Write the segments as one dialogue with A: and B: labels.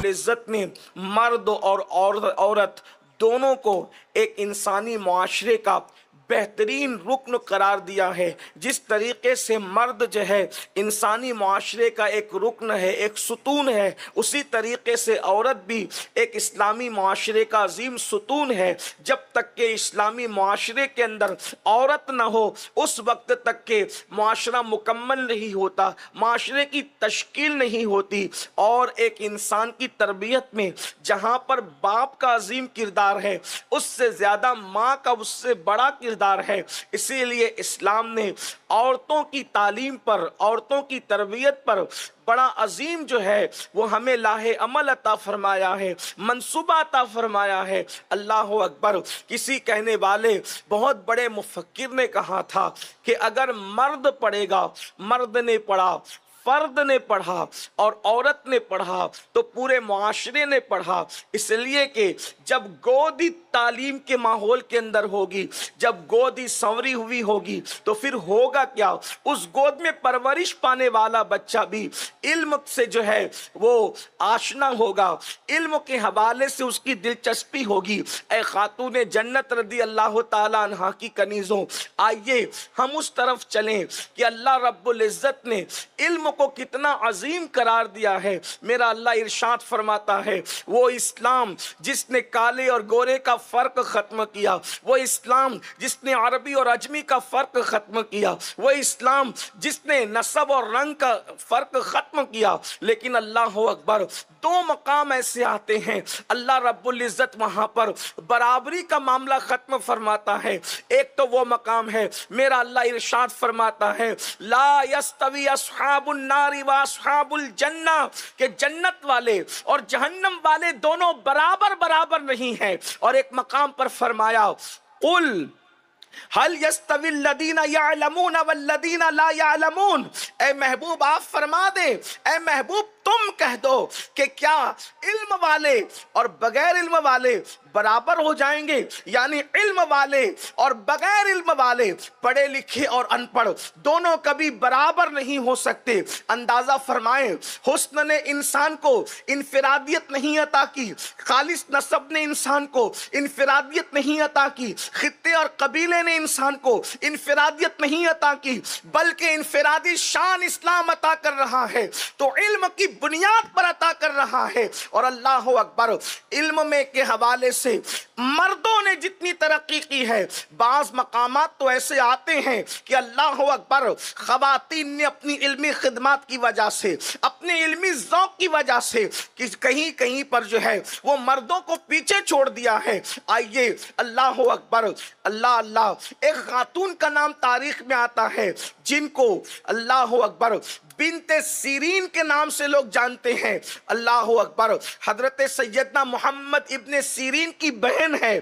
A: العزت نے مرد اور عورت دونوں کو ایک انسانی معاشرے کا بہترین رکن قرار دیا ہے۔ جس طریقے سے مرد جو ہے انسانی معاشرے کا ایک رکن ہے، ایک ستون ہے، اسی طریقے سے عورت بھی ایک اسلامی معاشرے کا عظیم ستون ہے۔ جب تک کہ اسلامی معاشرے کے اندر عورت نہ ہو اس وقت تک کہ معاشرہ مکمل نہیں ہوتا، معاشرے کی تشکیل نہیں ہوتی۔ اور ایک انسان کی تربیت میں جہاں پر باپ کا عظیم کردار ہے، اس سے زیادہ ماں کا اس سے بڑا کردار ہے۔ اسی لیے اسلام نے عورتوں کی تعلیم پر، عورتوں کی تربیت پر بڑا عظیم جو ہے وہ ہمیں لاہ عمل عطا فرمایا ہے، منصوبہ عطا فرمایا ہے۔ اللہ اکبر۔ کسی کہنے والے بہت بڑے مفکر نے کہا تھا کہ اگر مرد پڑھے گا، مرد نے پڑھا، فرد نے پڑھا اور عورت نے پڑھا تو پورے معاشرے نے پڑھا۔ اس لیے کہ جب گودی تعلیم کے ماحول کے اندر ہوگی، جب گودی سنوری ہوئی ہوگی تو پھر ہوگا کیا؟ اس گود میں پرورش پانے والا بچہ بھی علم سے جو ہے وہ آشنا ہوگا، علم کے حوالے سے اس کی دلچسپی ہوگی۔ اے خاتون جنت رضی اللہ تعالیٰ عنہ کی کنیزوں، آئیے ہم اس طرف چلیں کہ اللہ رب العزت نے علم کو کتنا عظیم قرار دیا ہے۔ میرا اللہ ارشاد فرماتا ہے وہ اسلام جس نے کالے اور گورے کا فرق ختم کیا، وہ اسلام جس نے عربی اور عجمی کا فرق ختم کیا، وہ اسلام جس نے نسب اور رنگ کا فرق ختم کیا۔ لیکن اللہ اکبر، دو مقام ایسے آتے ہیں اللہ رب العزت وہاں پر برابری کا معاملہ ختم فرماتا ہے۔ ایک تو وہ مقام ہے میرا اللہ ارشاد فرماتا ہے لا یستوی اصحاب النار و اصحاب الجنہ، کہ جنت والے اور جہنم والے دونوں برابر برابر نہیں ہیں۔ اور ایک مقام پر فرمایا قل هل يستوي الذين يعلمون والذين لا يعلمون، اے محبوب آپ فرما دیں، اے محبوب تم کہہ دو کہ کیا علم والے اور بغیر علم والے برابر ہو جائیں گے؟ یعنی علم والے اور بغیر علم والے، پڑھے لکھے اور ان پڑھ دونوں کبھی برابر نہیں ہو سکتے۔ اندازہ فرمائیں، حسن نے انسان کو انفرادیت نہیں عطا کی، خالص نسب نے انسان کو انفرادیت نہیں عطا کی، خطے اور قبیلے نے انسان کو انفرادیت نہیں عطا کی، بلکہ انفرادی شان اسلام عطا کر رہا ہے تو علم کی بنیاد پر عطا کر رہا ہے۔ اور اللہ اکبر، علم میں کے حوالے سے مردوں نے جتنی ترقی کی ہے، بعض مقامات تو ایسے آتے ہیں کہ اللہ اکبر، خواتین نے اپنی علمی خدمات کی وجہ سے، اپنے علمی ذوق کی وجہ سے کہیں کہیں پر جو ہے وہ مردوں کو پیچھے چھوڑ دیا ہے۔ آئیے اللہ اکبر، اللہ اللہ، ایک خاتون کا نام تاریخ میں آتا ہے جن کو اللہ اکبر بنت سیرین کے نام سے لوگ جانتے ہیں۔ اللہ اکبر، حضرت سیدنا محمد ابن سیرین کی بہن ہے۔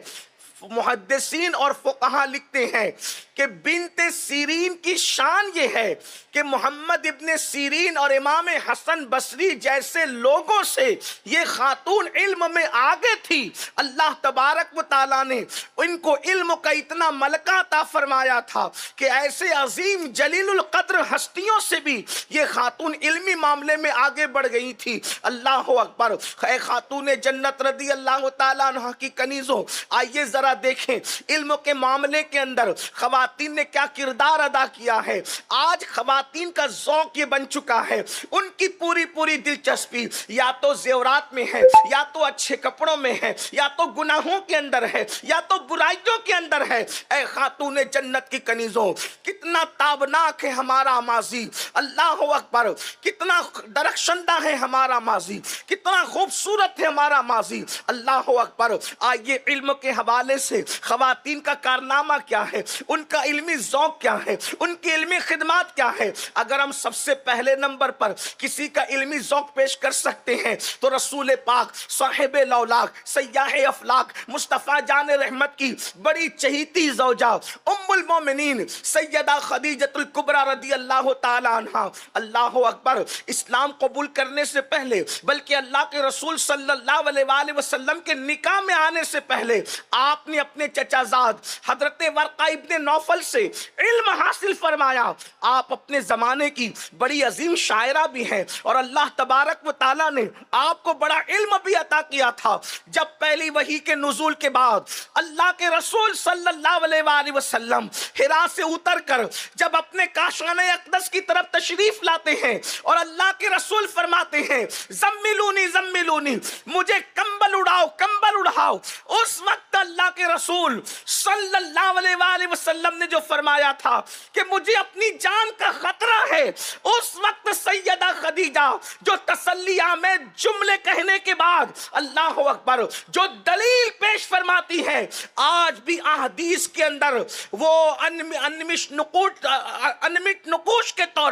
A: محدثین اور فقہاء لکھتے ہیں کہ بنت سیرین کی شان یہ ہے کہ محمد ابن سیرین اور امام حسن بصری جیسے لوگوں سے یہ خاتون علم میں آگے تھی۔ اللہ تبارک و تعالیٰ نے ان کو علم کا اتنا ملکہ عطا فرمایا تھا کہ ایسے عظیم جلیل القدر ہستیوں سے بھی یہ خاتون علمی معاملے میں آگے بڑھ گئی تھی۔ اللہ اکبر، اے خاتون جنت رضی اللہ تعالیٰ عنہ کی کنیزوں، آئیے ذرا دیکھیں علم کے معاملے کے اندر خواتین نے کیا کردار ادا کیا ہے۔ آج خواتین کا ذوق یہ بن چکا ہے، ان کی پوری پوری دلچسپی یا تو زیورات میں ہے، یا تو اچھے کپڑوں میں ہے، یا تو گناہوں کے اندر ہے، یا تو برائیوں کے اندر ہے۔ اے خاتون جنت کی کنیزوں، کتنا تابناک ہے ہمارا ماضی، اللہ اکبر، کتنا درخشندہ ہے ہمارا ماضی، کتنا خوبصورت ہے ہمارا ماضی۔ اللہ اکبر، آئیے علم کے حوالے سے خواتین کا کارنامہ کیا ہے، ان کا علمی ذوق کیا ہے، ان کی علمی خدمات کیا ہے۔ اگر ہم سب سے پہلے نمبر پر کسی کا علمی ذوق پیش کر سکتے ہیں تو رسول پاک صاحب لولاک سیاح افلاک مصطفیٰ جان رحمت کی بڑی چہیتی زوجہ ام المومنین سیدہ خدیجۃ الکبریٰ رضی اللہ تعالی عنہ، اللہ اکبر، اسلام قبول کرنے سے پہلے بلکہ اللہ کے رسول صلی اللہ علیہ وآلہ وسلم کے نکاح میں آنے سے پہلے آپ نے اپنے چچا زاد حضرت ورقہ ابن نوفل نوفل سے علم حاصل فرمایا. آپ اپنے زمانے کی بڑی عظیم شاعرہ بھی ہیں اور اللہ تبارک و تعالیٰ نے آپ کو بڑا علم بھی عطا کیا تھا. جب پہلی وحی کے نزول کے بعد اللہ کے رسول صلی اللہ علیہ وآلہ وسلم حرا سے اتر کر جب اپنے کاشانہ اقدس کی طرف تشریف لاتے ہیں اور اللہ کے رسول فرماتے ہیں زملونی زملونی، مجھے کمبل اڑاؤ کمبل اڑاؤ، اس وقت اللہ کے رسول صلی اللہ علیہ وآلہ وسلم نے جو فرمایا تھا کہ مجھے اپنی جان کا خطرہ ہے، اس وقت سیدہ خدیجہ جو تسلی آمیز جملے کہنے کے بعد اللہ اکبر جو دلیل پیش فرماتی ہے، آج بھی احادیث کے اندر وہ انمٹ نقوش کے طور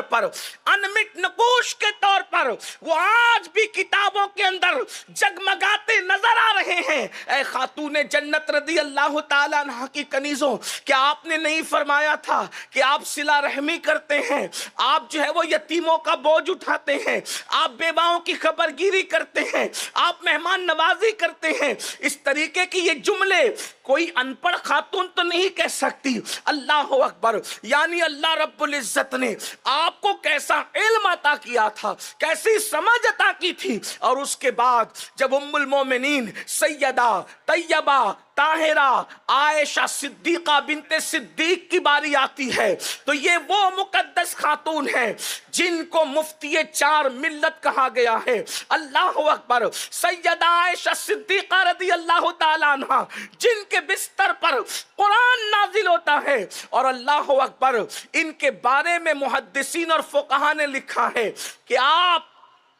A: پر وہ آج بھی کتابوں کے اندر جگمگاتے نظر آ رہے ہیں. اے خاتون جنت رضی اللہ تعالیٰ عنہ کی کنیزوں، کیا آپ نے نہیں فرمایا تھا کہ آپ صلہ رحمی کرتے ہیں، آپ جو ہے وہ یتیموں کا بوجھ اٹھاتے ہیں، آپ بیواؤں کی خبر گیری کرتے ہیں، آپ مہمان نوازی کرتے ہیں؟ اس طریقے کی یہ جملے کوئی ان پڑھ خاتون تو نہیں کہہ سکتی. اللہ اکبر، یعنی اللہ رب العزت نے آپ کو کیسا علم عطا کیا تھا، کیسی سمجھ عطا کی تھی. اور اس کے بعد جب ام المومنین سیدہ طیبہ طاہرہ عائشہ صدیقہ بنت صدیق کی باری آتی ہے تو یہ وہ مقدس خاتون ہیں جن کو مفتی چار ملت کہا گیا ہے. اللہ اکبر، سیدہ عائشہ صدیقہ رضی اللہ تعالیٰ عنہ جن کے بستر پر قرآن نازل ہوتا ہے، اور اللہ اکبر ان کے بارے میں محدثین اور فقہاء نے لکھا ہے کہ آپ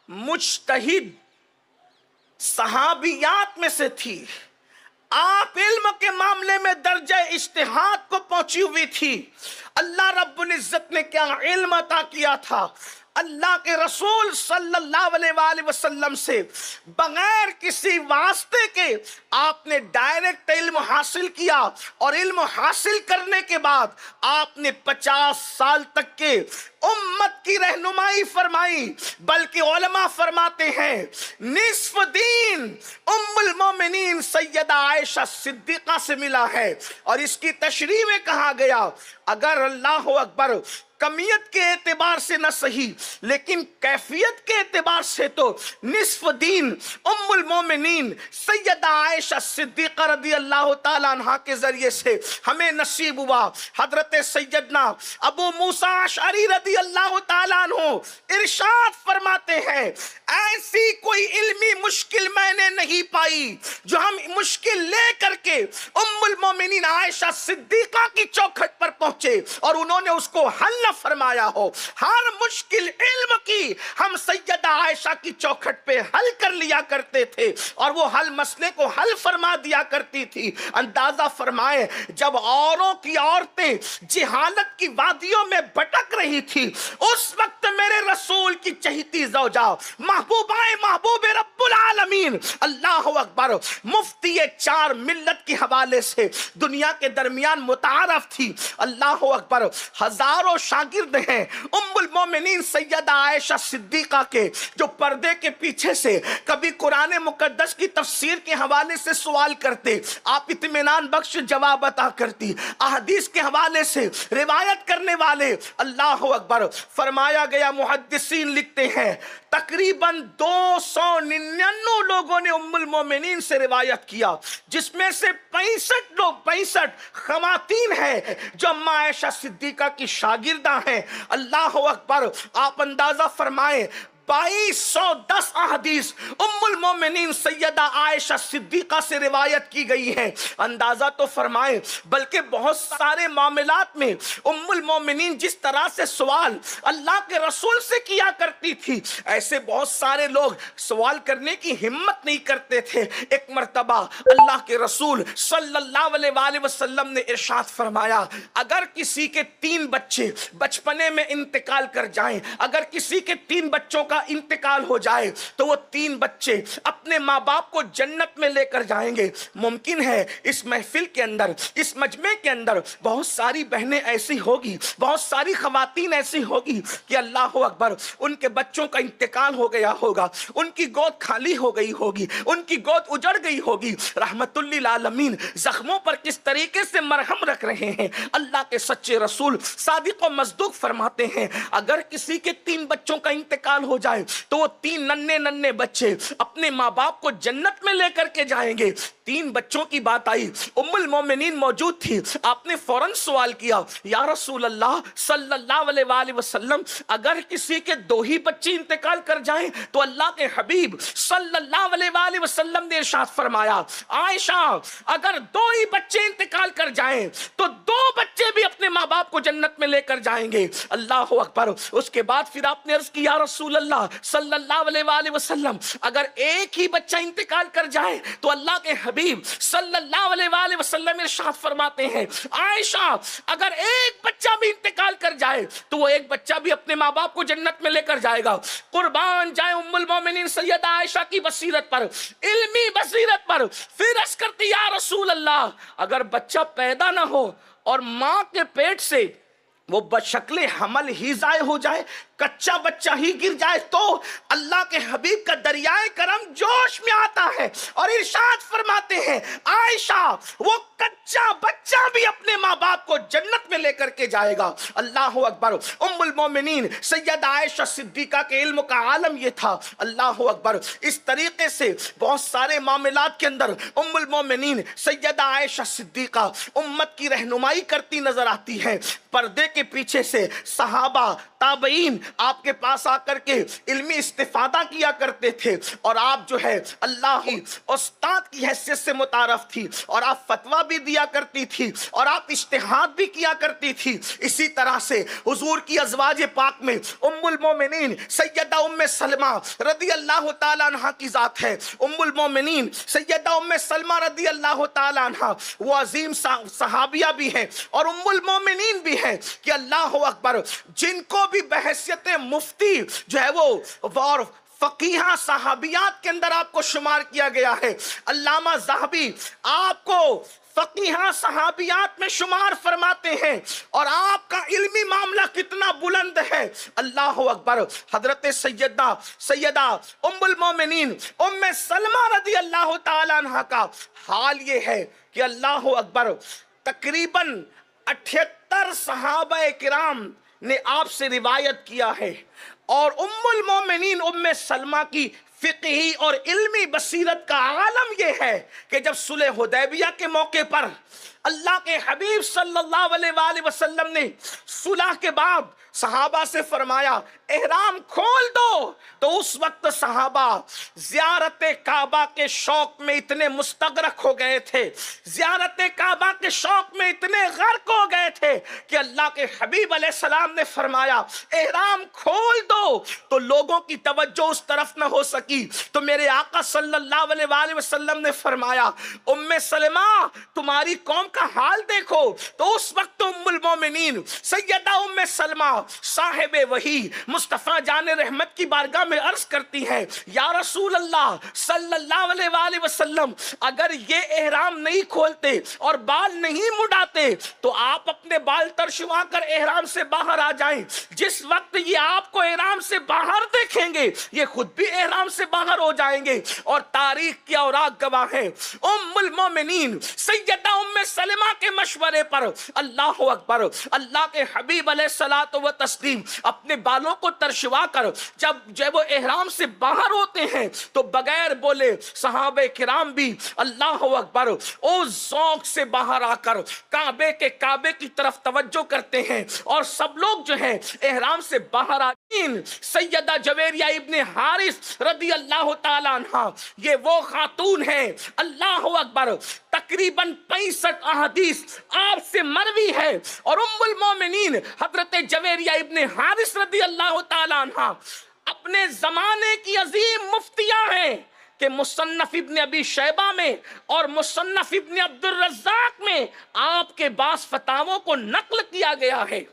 A: مجتہد صحابیات میں سے تھی، آپ علم کے معاملے میں درجہ اجتہاد کو پہنچی ہوئی تھی. اللہ رب العزت نے کیا علم عطا کیا تھا، اللہ کے رسول صلی اللہ علیہ وآلہ وسلم سے بغیر کسی واسطے کے آپ نے ڈائریکٹ علم حاصل کیا، اور علم حاصل کرنے کے بعد آپ نے 50 سال تک کے امت کی رہنمائی فرمائی. بلکہ علماء فرماتے ہیں نصف دین ام المومنین سیدہ عائشہ صدیقہ سے ملا ہے. اور اس کی تشریح میں کہا گیا اگر اللہ اکبر کمیت کے اعتبار سے نہ صحیح لیکن کیفیت کے اعتبار سے تو نصف دین ام المومنین سیدہ عائشہ صدیقہ رضی اللہ تعالیٰ عنہ کے ذریعے سے ہمیں نصیب ہوا. حضرت سیدنا ابو موسیٰ اشعری رضی اللہ تعالیٰ عنہ ارشاد فرماتے ہیں ایسی کوئی علمی مشکل میں نے نہیں پائی جو ہم مشکل لے کر کے ام المومنین عائشہ صدیقہ کی چوکھٹ پر پہنچے اور انہوں نے اس کو حل نہ فرمایا ہو. ہر مشکل علم کی ہم سیدہ عائشہ کی چوکھٹ پہ حل کر لیا کرتے تھے اور وہ حل مسئلے کو حل فرما دیا کرتی تھی. اندازہ فرمائے جب اوروں کی عورتیں جہالت کی وادیوں میں بھٹک رہی تھی اس وقت میرے رسول کی چہیتی زوجہ محبوبائے محبوب رب العالمین اللہ اکبر مفتی چار ملت کے حوالے سے دنیا کے درمیان متعارف تھی. اللہ اکبر ہزاروں شاگرد ہیں ام المومنین سیدہ عائشہ صدیقہ کے جو پردے کے پیچھے سے کبھی قرآن مقدس کی تفسیر کے حوالے سے سوال کرتے، آپ اطمینان بخش جواب عطا کرتی. احادیث کے حوالے سے روایت کرنے والے اللہ اکبر فرمایا گیا محدثین لکھتے ہیں تقریباً 299 لوگوں نے ام المومنین سے روایت کیا جس میں سے 65 خواتین ہیں جو اما عائشہ صدیقہ کی شاگردہ ہیں. اللہ اکبر، آپ اندازہ فرمائیں 2210 احادیث ام المومنین سیدہ عائشہ صدیقہ سے روایت کی گئی ہیں. اندازہ تو فرمائیں بلکہ بہت سارے معاملات میں ام المومنین جس طرح سے سوال اللہ کے رسول سے کیا کرتی تھی ایسے بہت سارے لوگ سوال کرنے کی ہمت نہیں کرتے تھے. ایک مرتبہ اللہ کے رسول صلی اللہ علیہ وآلہ وسلم نے ارشاد فرمایا اگر کسی کے 3 بچے بچپنے میں انتقال کر جائیں، اگر کسی کے 3 بچوں کا کا انتقال ہو جائے تو وہ 3 بچے اپنے ماں باپ کو جنت میں لے کر جائیں گے۔ ممکن ہے اس محفل کے اندر، اس مجمع کے اندر بہت ساری بہنیں ایسی ہوگی، بہت ساری خواتین ایسی ہوگی کہ اللہ اکبر ان کے بچوں کا انتقال ہو گیا ہوگا، ان کی گود خالی ہو گئی ہوگی، ان کی گود اجڑ گئی ہوگی۔ رحمت للعالمین زخموں پر کس طریقے سے مرہم رکھ رہے ہیں۔ اللہ کے سچے رسول صادق و مصدوق فرماتے ہیں اگر کسی کے 3 بچوں کا انتقال ہو جائے تو وہ 3 ننھے بچے اپنے ماں باپ کو جنت میں لے کر کے جائیں گے۔ 3 بچوں کی بات آئی، ام المومنین موجود تھی، آپ نے فوراً سوال کیا یا رسول اللہ صلی اللہ علیہ وآلہ وسلم اگر کسی کے 2 ہی بچے انتقال کر جائیں تو اللہ کے حبیب صلی اللہ علیہ وآلہ وسلم نے ارشاد فرمایا عائشہ اگر 2 ہی بچے انتقال کر جائیں تو 2 بچے بھی اپنے ماں باپ کو جنت میں لے کر جائیں گے۔ اللہ اکبر۔ اس کے بعد پھر آپ نے عرض کیا یا رسول اللہ صلی اللہ علیہ وآلہ وسلم اگر 1 ہی بچہ انتقال کر جائے تو اللہ کے حبیب صلی اللہ علیہ وآلہ وسلم ارشاد فرماتے ہیں عائشہ اگر 1 بچہ بھی انتقال کر جائے تو وہ 1 بچہ بھی اپنے ماں باپ کو جنت میں لے کر جائے گا۔ قربان جائے ام المومنین سیدہ عائشہ کی بصیرت پر، علمی بصیرت پر۔ پھر عرض کرتی یا رسول اللہ اگر بچہ پیدا نہ ہو اور ماں کے پیٹ سے وہ بشکل حمل ہی ضائع ہو جائے، کچا بچہ ہی گر جائے تو اللہ کے حبیب کا دریائے کرم جوش میں آتا ہے اور ارشاد فرماتے ہیں عائشہ وہ کچا بچہ بھی اپنے ماں باپ کو جنت میں لے کر کے جائے گا۔ اللہ اکبر۔ ام المومنین سیدہ عائشہ صدیقہ کے علم کا عالم یہ تھا۔ اللہ اکبر۔ اس طریقے سے بہت سارے معاملات کے اندر ام المومنین سیدہ عائشہ صدیقہ امت کی رہنمائی کرتی نظر آتی ہے۔ پردے کے پیچھے سے صحابہ تابعین آپ کے پاس آ کر کے علمی استفادہ کیا کرتے تھے اور آپ جو ہے اللہ کی استاد کی حیثیت سے متعارف تھی اور آپ فتویٰ بھی دیا کرتی تھی اور آپ اجتہاد بھی کیا کرتی تھی۔ اسی طرح سے حضور کی ازواج پاک میں ام المومنین سیدہ ام سلمہ رضی اللہ تعالیٰ عنہ کی ذات ہے۔ ام المومنین سیدہ ام سلمہ رضی اللہ تعالیٰ عنہ وہ عظیم صحابیہ بھی ہیں اور ام المومنین بھی ہیں کہ اللہ اکبر جن کو بھی بحیثیت مفتی جو ہے وہ فقیہ صحابیات کے اندر آپ کو شمار کیا گیا ہے۔ علامہ ذہبی آپ کو فقیہ صحابیات میں شمار فرماتے ہیں اور آپ کا علمی معاملہ کتنا بلند ہے۔ اللہ اکبر۔ حضرت سیدہ ام المومنین ام سلمہ رضی اللہ تعالیٰ عنہ کا حال یہ ہے کہ اللہ اکبر تقریباً 78 صحابہ کرام نے آپ سے روایت کیا ہے اور ام المومنین ام سلمہ کی فقہی اور علمی بصیرت کا عالم یہ ہے کہ جب صلح حدیبیہ کے موقع پر اللہ کے حبیب صلی اللہ علیہ وآلہ وسلم نے صلح کے بعد صحابہ سے فرمایا احرام کھول دو تو اس وقت صحابہ زیارت کعبہ کے شوق میں اتنے مستغرق ہو گئے تھے، زیارت کعبہ کے شوق میں اتنے غرق ہو گئے تھے کہ اللہ کے حبیب علیہ السلام نے فرمایا احرام کھول دو تو لوگوں کی توجہ اس طرف نہ ہو سکی تو میرے آقا صلی اللہ علیہ وآلہ وسلم نے فرمایا ام سلمہ تمہاری قوم کا حال دیکھو تو اس وقت ام المومنین سیدہ ام سلمہ صاحب وحی مصطفیٰ جان رحمت کی بارگاہ میں عرض کرتی ہے یا رسول اللہ صلی اللہ علیہ وآلہ وسلم اگر یہ احرام نہیں کھولتے اور بال نہیں مڈاتے تو آپ اپنے بال ترشوا کر احرام سے باہر آ جائیں، جس وقت یہ آپ کو احرام سے باہر دیکھیں گے یہ خود بھی احرام سے باہر ہو جائیں گے۔ اور تاریخ کی اوراق گواہ ہے ام المومنین سیدہ ام سلمہ کے مشورے پر اللہ اکبر اللہ کے حبیب علیہ الصلوۃ والتسلیم اپنے بالوں کو ترشوا کر جب وہ احرام سے باہر ہوتے ہیں تو بغیر بولے صحابہ کرام بھی اللہ اکبر اس ذوق سے باہر آ کر کعبے کی طرف توجہ کرتے ہیں اور سب لوگ جو ہیں احرام سے باہر آتے ہیں۔ سیدہ جویریہ ابن حارث رضی اللہ تعالیٰ عنہ یہ وہ خاتون ہیں اللہ اکبر تقریباً 65 احادیث آپ سے مروی ہے اور ام المومنین حضرت جویریہ ابن حارث رضی اللہ تعالیٰ عنہ اپنے زمانے کی عظیم مفتیہ ہیں کہ مصنف ابن ابی شیبہ میں اور مصنف ابن عبد الرزاق میں آپ کے بعض فتاووں کو نقل کیا گیا ہے۔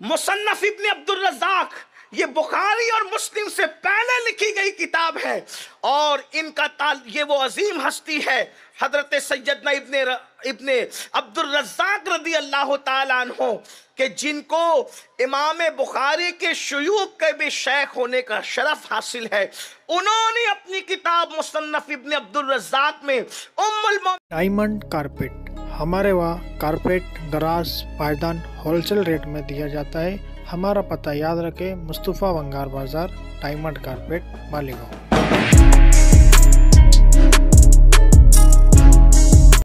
A: مصنف ابن عبد الرزاق یہ بخاری اور مسلم سے پہلے لکھی گئی کتاب ہے، اور ان کا یہ وہ عظیم ہستی ہے حضرت سیدنا ابن عبد الرزاق رضی اللہ تعالیٰ عنہ، کہ جن کو امام بخاری کے شیوخ کے بھی شیخ ہونے کا شرف حاصل ہے، انہوں نے اپنی کتاب مصنف ابن عبد الرزاق میں
B: ڈائمنڈ کارپیٹ، ہمارے وہاں کارپیٹ گراس پائیدان ہول سیل ریٹ میں دیا جاتا ہے۔ ہمارا پتہ یاد رکھیں، مصطفیٰ ونگار بازار، ڈائمنڈ کارپیٹ، مالیگاؤں۔